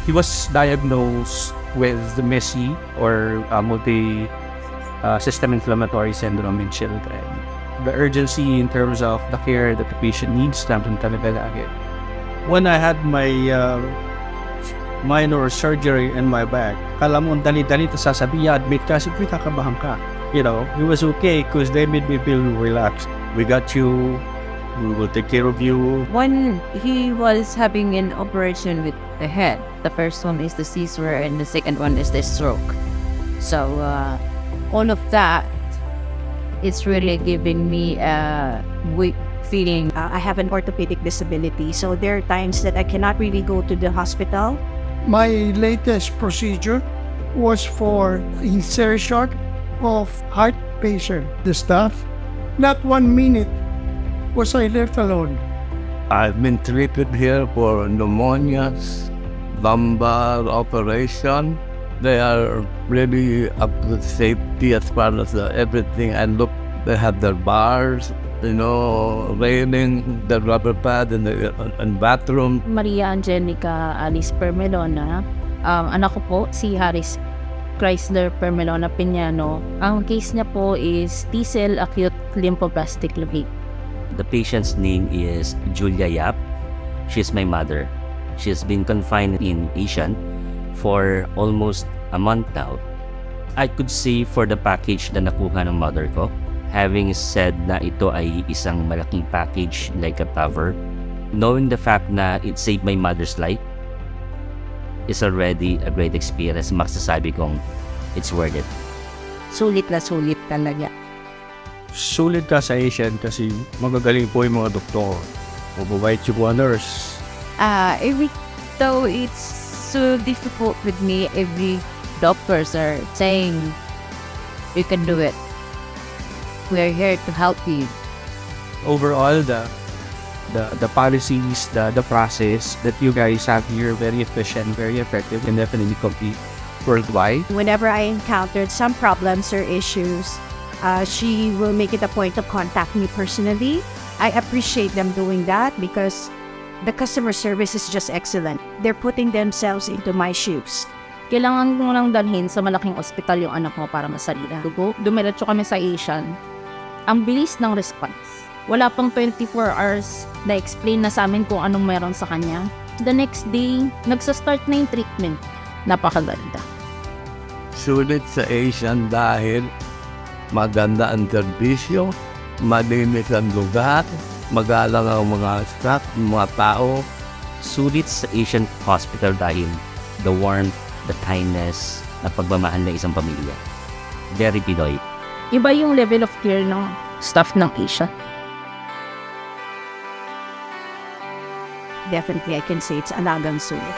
He was diagnosed with the MESI or multi-system inflammatory syndrome in children. The urgency in terms of the care that the patient needs nandun talaga lagi. When I had my minor surgery in my back, kala mo dali-dali ta sasabi, admit ka, sige kakabahan ka. You know, it was okay because they made me feel relaxed. We got you, we will take care of you. When he was having an operation with the head, the first one is the seizure and the second one is the stroke. So all of that, it's really giving me a weak feeling. I have an orthopedic disability, so there are times that I cannot really go to the hospital. My latest procedure was for insertion of heart patient. The staff, not 1 minute was I left alone. I've been treated here for pneumonias, lumbar operation. They are really up to safety as far as everything. And look, they have their bars, railing, the rubber pad in the bathroom. Maria Angelica Alice Permelona. Anak ko po, si Harris Chrysler Permelona Piñano. Ang case niya po is T-cell acute lymphoblastic leukemia. The patient's name is Julia Yap. She's my mother. She has been confined in Asian for almost a month now. I could say for the package na nakuha ng mother ko, having said na ito ay isang malaking package like a cover, knowing the fact na it saved my mother's life is already a great experience. Masasabi kong it's worth it. Sulit na sulit talaga. Sulit ka sa Asian kasi magagaling po yung mga doktor. Mababait yung mga nurse. Though it's so difficult with me, every doctors are saying, you can do it. We're here to help you. Overall, the policies, the process that you guys have here, very efficient, very effective, and definitely complete worldwide. Whenever I encountered some problems or issues, she will make it a point to contact me personally. I appreciate them doing that because the customer service is just excellent. They're putting themselves into my shoes. Kailangan mo lang dalhin sa malaking ospital yung anak mo para masalina. Dumiretso kami sa Asian. Ang bilis ng response. Wala pang 24 hours na explain na sa amin kung anong meron sa kanya. The next day, nagsa-start na yung treatment. Napakaganda. Sulit sa Asian dahil maganda ang serbisyo, malinis ang lugar, magalang ang mga staff, mga tao. Sulit sa Asian Hospital dahil the warmth, the kindness, at pagmamahal ng isang pamilya. Very Pinoy. Iba yung level of care ng staff ng Asia. Definitely, I can say it's alagang sulit.